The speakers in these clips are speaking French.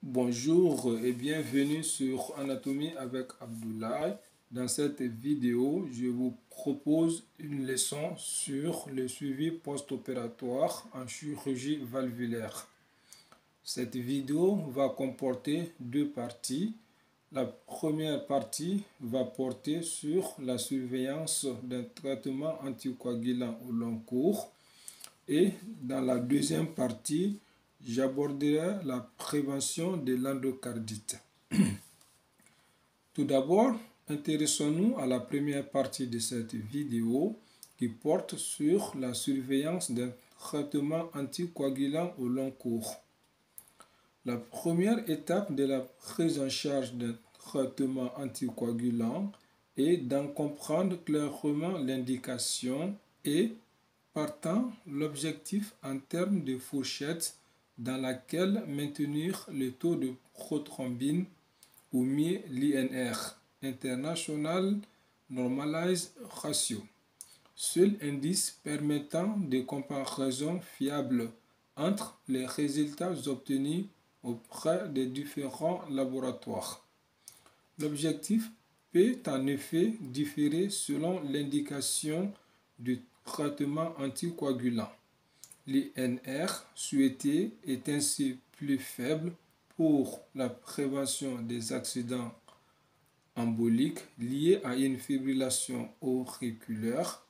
Bonjour et bienvenue sur Anatomie avec Abdoulaye. Dans cette vidéo, je vous propose une leçon sur le suivi post-opératoire en chirurgie valvulaire. Cette vidéo va comporter deux parties. La première partie va porter sur la surveillance d'un traitement anticoagulant au long cours. Et dans la deuxième partie, j'aborderai la prévention de l'endocardite. Tout d'abord, intéressons-nous à la première partie de cette vidéo qui porte sur la surveillance d'un traitement anticoagulant au long cours. La première étape de la prise en charge d'un traitement anticoagulant est d'en comprendre clairement l'indication et, partant, l'objectif en termes de fourchette dans laquelle maintenir le taux de prothrombine ou mieux l'INR, International Normalized Ratio, seul indice permettant des comparaisons fiables entre les résultats obtenus auprès des différents laboratoires. L'objectif peut en effet différer selon l'indication du traitement anticoagulant. L'INR souhaité est ainsi plus faible pour la prévention des accidents emboliques liés à une fibrillation auriculaire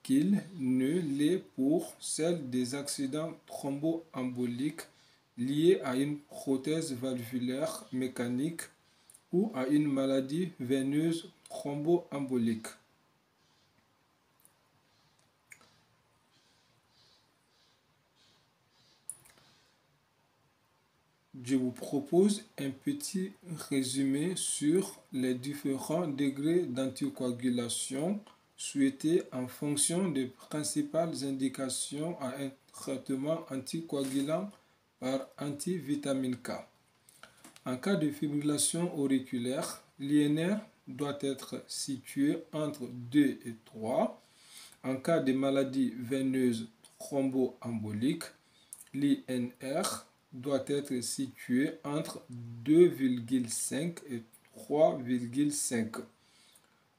qu'il ne l'est pour celle des accidents thromboemboliques liés à une prothèse valvulaire mécanique ou à une maladie veineuse thromboembolique. Je vous propose un petit résumé sur les différents degrés d'anticoagulation souhaités en fonction des principales indications à un traitement anticoagulant par antivitamine K. En cas de fibrillation auriculaire, l'INR doit être situé entre 2 et 3. En cas de maladie veineuse thromboembolique, l'INR doit être situé entre 2,5 et 3,5.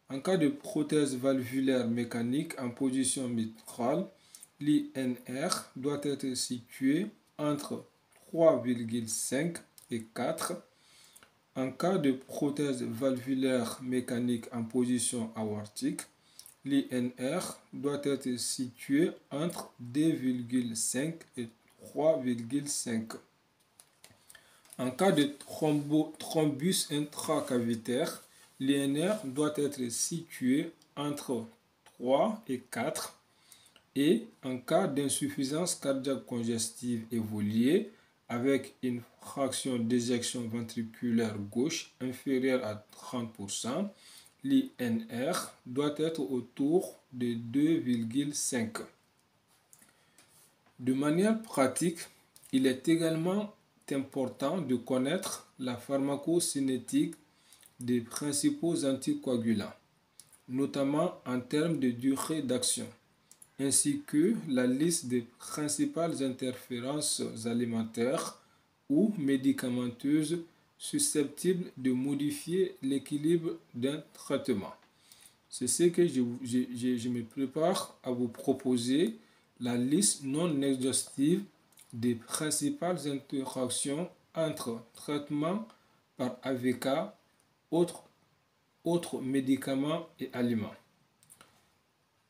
En cas de prothèse valvulaire mécanique en position mitrale, l'INR doit être situé entre 3,5 et 4. En cas de prothèse valvulaire mécanique en position aortique, l'INR doit être situé entre 2,5 et 3,5. En cas de thrombus intracavitaire, l'INR doit être situé entre 3 et 4. Et en cas d'insuffisance cardiaque congestive évoluée avec une fraction d'éjection ventriculaire gauche inférieure à 30%, l'INR doit être autour de 2,5. De manière pratique, il est également important de connaître la pharmacocinétique des principaux anticoagulants, notamment en termes de durée d'action, ainsi que la liste des principales interférences alimentaires ou médicamenteuses susceptibles de modifier l'équilibre d'un traitement. C'est ce que je me prépare à vous proposer, la liste non exhaustive des principales interactions entre traitements par AVK, autres médicaments et aliments.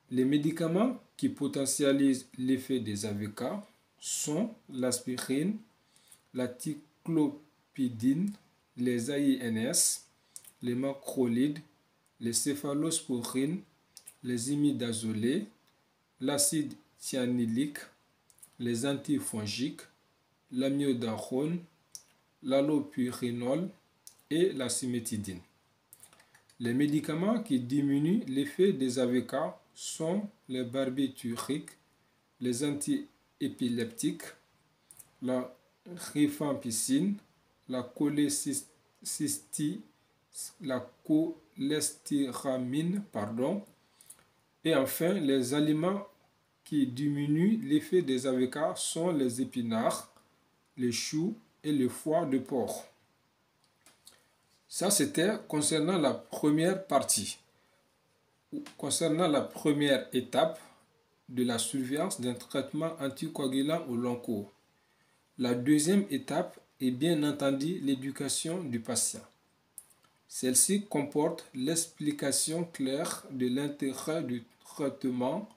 Les médicaments qui potentialisent l'effet des AVK sont l'aspirine, la ticlopidine, les AINS, les macrolides, les céphalosporines, les imidazolés, l'acide cyanhylique, les antifongiques, l'amiodarone, l'allopurinol et la cimétidine. Les médicaments qui diminuent l'effet des AVK sont les barbituriques, les antiépileptiques, la rifampicine, la cholestéramine, et enfin les aliments qui diminuent l'effet des AVK sont les épinards, les choux, et le foie de porc. Ça, c'était concernant la première partie. Concernant la première étape de la surveillance d'un traitement anticoagulant au long cours. La deuxième étape est bien entendu l'éducation du patient. Celle-ci comporte l'explication claire de l'intérêt du traitement,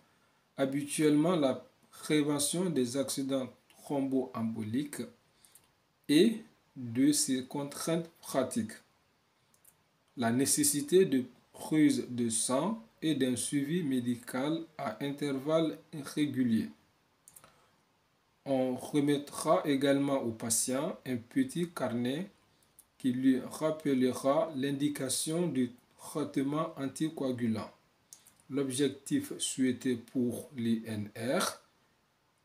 habituellement la prévention des accidents thromboemboliques et de ses contraintes pratiques, la nécessité de prise de sang et d'un suivi médical à intervalles réguliers. On remettra également au patient un petit carnet qui lui rappellera l'indication du traitement anticoagulant, l'objectif souhaité pour l'INR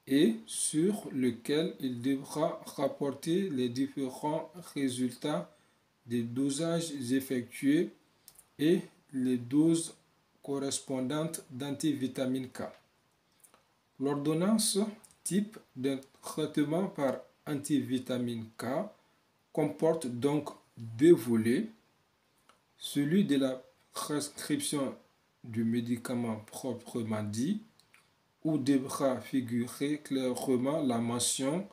et sur lequel il devra rapporter les différents résultats des dosages effectués et les doses correspondantes d'antivitamine K. L'ordonnance type d'un traitement par antivitamine K comporte donc deux volets, celui de la prescription du médicament proprement dit, où devra figurer clairement la mention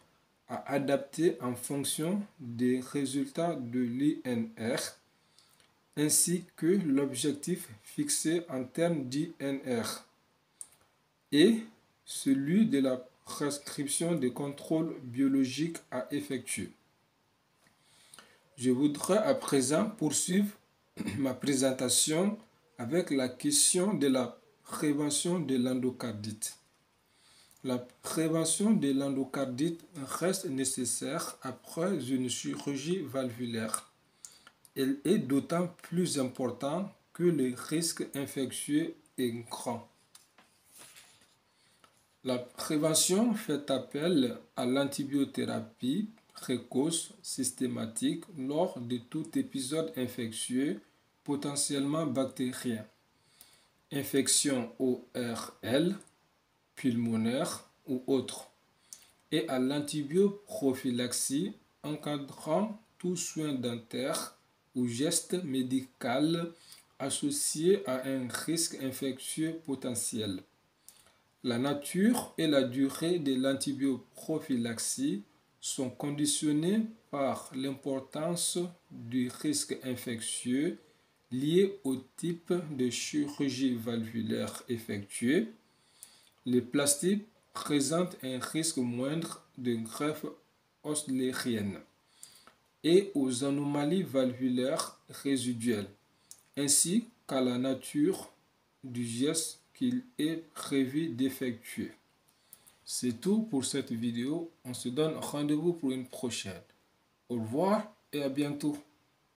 à adapter en fonction des résultats de l'INR, ainsi que l'objectif fixé en termes d'INR, et celui de la prescription des contrôles biologiques à effectuer. Je voudrais à présent poursuivre ma présentation avec la question de la prévention de l'endocardite. La prévention de l'endocardite reste nécessaire après une chirurgie valvulaire. Elle est d'autant plus importante que le risque infectieux est grand. La prévention fait appel à l'antibiothérapie précoce systématique lors de tout épisode infectieux potentiellement bactérien, infection ORL, pulmonaire ou autre, et à l'antibioprophylaxie encadrant tout soin dentaire ou geste médical associé à un risque infectieux potentiel. La nature et la durée de l'antibioprophylaxie sont conditionnées par l'importance du risque infectieux lié au type de chirurgie valvulaire effectuée. Les plastiques présentent un risque moindre de greffe oslérienne et aux anomalies valvulaires résiduelles, ainsi qu'à la nature du geste qu'il est prévu d'effectuer. C'est tout pour cette vidéo. On se donne rendez-vous pour une prochaine. Au revoir et à bientôt.